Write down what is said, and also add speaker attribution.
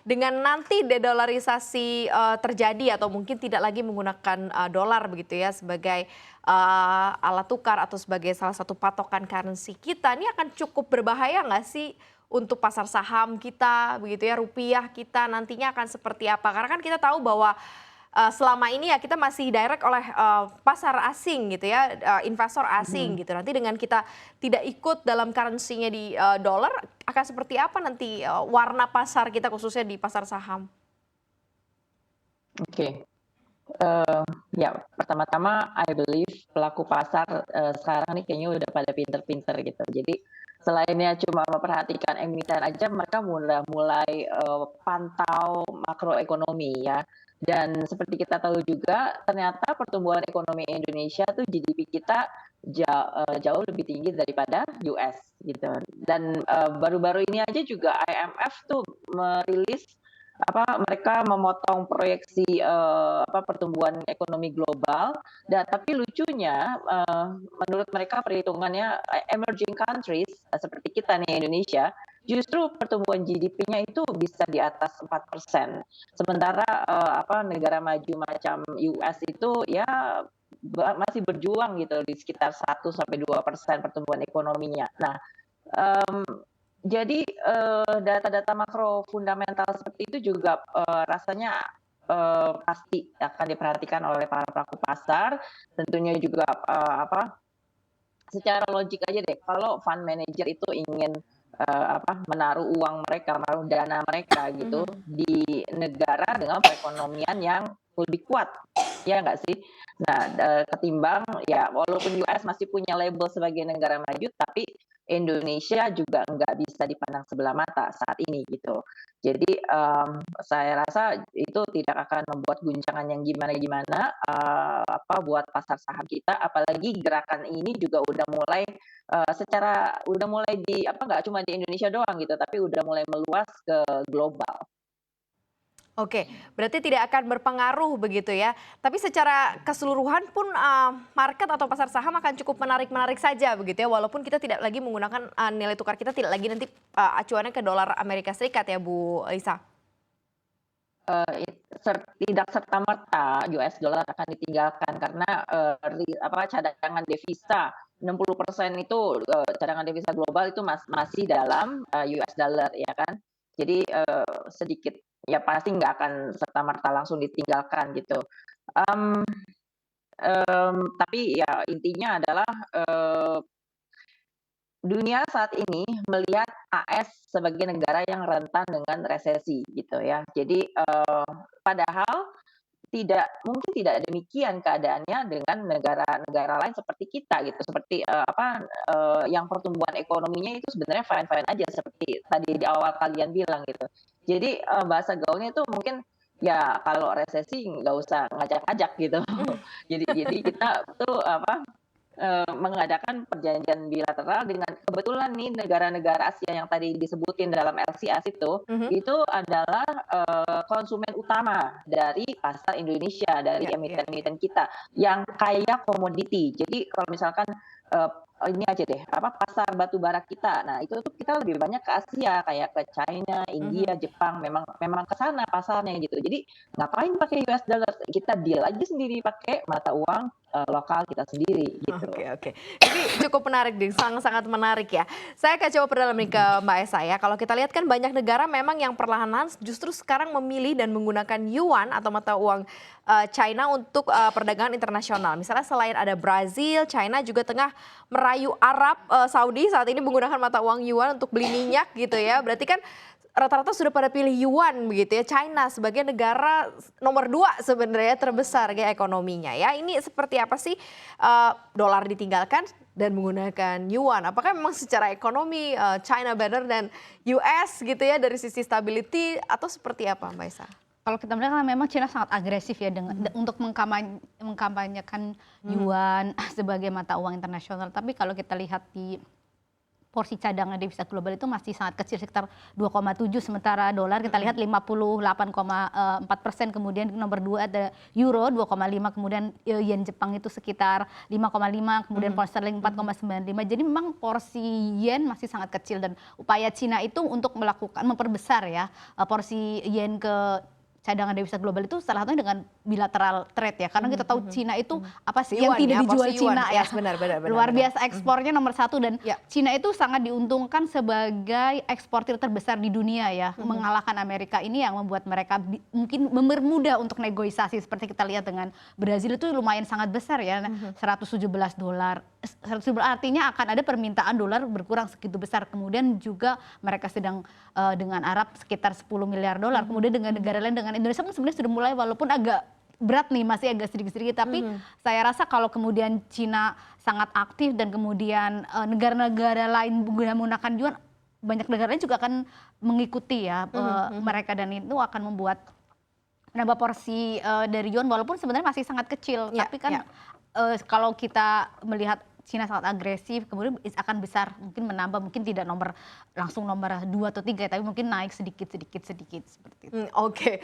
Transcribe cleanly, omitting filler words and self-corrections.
Speaker 1: dengan nanti dedolarisasi terjadi atau mungkin tidak lagi menggunakan dolar begitu ya sebagai alat tukar atau sebagai salah satu patokan currency kita, ini akan cukup berbahaya nggak sih untuk pasar saham kita begitu ya, rupiah kita nantinya akan seperti apa? Karena kan kita tahu bahwa selama ini ya kita masih direct oleh pasar asing gitu ya, investor asing
Speaker 2: Mhm.
Speaker 1: gitu. Nanti dengan kita tidak ikut dalam currency-nya di dolar, akan seperti apa nanti warna pasar kita khususnya di pasar saham?
Speaker 2: Oke, ya pertama-tama I believe pelaku pasar, sekarang nih kayaknya udah pada pinter-pinter gitu. Jadi selainnya cuma memperhatikan emiten aja mereka udah mulai, pantau makroekonomi ya. Dan seperti kita tahu juga ternyata pertumbuhan ekonomi Indonesia tuh GDP kita jauh lebih tinggi daripada US gitu. Dan, baru-baru ini aja juga IMF tuh merilis mereka memotong proyeksi, pertumbuhan ekonomi global tapi lucunya, menurut mereka perhitungannya emerging countries, seperti kita nih Indonesia, justru pertumbuhan GDP-nya itu bisa di atas 4%. Sementara, negara maju macam US itu ya masih berjuang gitu di sekitar 1 sampai 2% pertumbuhan ekonominya. Nah, mmm jadi, data-data makro fundamental seperti itu juga, rasanya, pasti akan diperhatikan oleh para pelaku pasar, tentunya juga, secara logik aja deh, kalau fund manager itu ingin, menaruh uang mereka, menaruh dana mereka gitu
Speaker 1: Mhm.
Speaker 2: di negara dengan perekonomian yang lebih kuat, ya nggak sih? Nah, ketimbang ya walaupun US masih punya label sebagai negara maju, tapi Indonesia juga nggak bisa dipandang sebelah mata saat ini gitu. Jadi, saya rasa itu tidak akan membuat guncangan yang gimana-gimana, buat pasar saham kita, apalagi gerakan ini juga udah mulai, udah mulai nggak cuma di Indonesia doang gitu, tapi udah mulai meluas ke global.
Speaker 1: Oke, berarti tidak akan berpengaruh begitu ya. Tapi secara keseluruhan pun market atau pasar saham akan cukup menarik-menarik saja begitu ya. Walaupun kita tidak lagi menggunakan nilai tukar kita tidak lagi nanti acuannya ke dolar Amerika Serikat ya Bu Lisa.
Speaker 2: Eee, Tidak serta-merta US dollar akan ditinggalkan karena, cadangan devisa 60% itu, cadangan devisa global itu masih dalam, US dollar ya kan. Jadi, sedikit ya pasti nggak akan serta-merta langsung ditinggalkan gitu. Mmm tapi ya intinya adalah, dunia saat ini melihat AS sebagai negara yang rentan dengan resesi gitu ya. Jadi, padahal mungkin tidak demikian keadaannya dengan negara-negara lain seperti kita gitu, seperti, yang pertumbuhan ekonominya itu sebenarnya fine-fine aja seperti tadi di awal kalian bilang gitu. Jadi, bahasa gaulnya itu mungkin ya kalau resesi nggak usah ngajak-ngajak gitu. Jadi kita tuh mengadakan perjanjian bilateral dengan kebetulan nih negara-negara Asia yang tadi disebutin dalam LCAS
Speaker 1: Mhm.
Speaker 2: itu adalah, konsumen utama dari pasar Indonesia, dari
Speaker 1: Ya, ya.
Speaker 2: emiten-emiten kita yang kaya komoditi. Jadi kalau misalkan, eee, ini aja deh, pasar batu bara kita, nah itu tuh kita lebih banyak ke Asia, kayak ke China,
Speaker 1: Mhm.
Speaker 2: India, Jepang, memang memang ke sana pasarnya gitu. Jadi ngapain pakai US dollar, kita deal aja sendiri pakai mata uang, lokal kita sendiri gitu.
Speaker 1: Oke, oke. Ini cukup menarik nih, sangat-sangat menarik ya. Saya akan coba perdalam nih ke
Speaker 2: Mhm.
Speaker 1: Mbak Esa ya. Kalau kita lihat kan banyak negara memang yang perlahan-lahan justru sekarang memilih dan menggunakan yuan atau mata uang China untuk perdagangan internasional. Misalnya selain ada Brazil, China juga tengah merayu Arab Saudi saat ini menggunakan mata uang yuan untuk beli minyak gitu ya. Berarti kan rata-rata sudah pada pilih yuan begitu ya. China sebagai negara nomor 2 sebenarnya terbesar ya ekonominya ya. Ini seperti apa sih dolar ditinggalkan dan menggunakan yuan? Apakah memang secara ekonomi China better dan US gitu ya dari sisi stability atau seperti apa Mbak Esa?
Speaker 3: Kalau kita melihat kan memang China sangat agresif ya untuk mengkampanyekan
Speaker 1: Mhm.
Speaker 3: yuan sebagai mata uang internasional. Tapi kalau kita lihat di porsi cadangan devisa global itu masih sangat kecil, sekitar 2,7, sementara dolar kita lihat 58,4%, kemudian nomor 2 ada euro 2,5, kemudian yen Jepang itu sekitar 5,5, kemudian pound sterling 4,95. Jadi memang porsi yen masih sangat kecil, dan upaya Cina itu untuk memperbesar ya porsi yen ke cadangan devisa global itu salah satunya dengan bilateral trade ya, karena kita tahu Cina itu apa sih yang
Speaker 1: Yuan
Speaker 3: tidak
Speaker 1: ya,
Speaker 3: dijual
Speaker 1: porsi yuan.
Speaker 3: Cina ya,
Speaker 1: Yes, benar.
Speaker 3: luar biasa, ekspornya nomor 1, dan
Speaker 1: Ya.
Speaker 3: Cina itu sangat diuntungkan sebagai eksportir terbesar di dunia ya, mengalahkan Amerika. Ini yang membuat mereka mungkin mempermudah untuk negosiasi, seperti kita lihat dengan Brazil itu lumayan sangat besar ya, $117. Artinya akan ada permintaan dolar berkurang segitu besar. Kemudian juga mereka sedang dengan Arab sekitar 10 miliar dolar. Kemudian dengan negara lain, dengan Indonesia pun sebenarnya sudah mulai, walaupun agak berat nih, masih agak sedikit-sedikit. Tapi saya rasa kalau kemudian Cina sangat aktif dan kemudian negara-negara lain menggunakan yuan, banyak negara lain juga akan mengikuti ya mereka, dan itu akan membuat menambah porsi dari yuan, walaupun sebenarnya masih sangat kecil.
Speaker 1: Ya,
Speaker 3: Tapi kan
Speaker 1: ya.
Speaker 3: kalau kita melihat Cina sangat agresif, kemudian akan besar, mungkin menambah, mungkin tidak langsung nomor 2 atau 3, tapi mungkin naik sedikit seperti itu.
Speaker 1: Oke.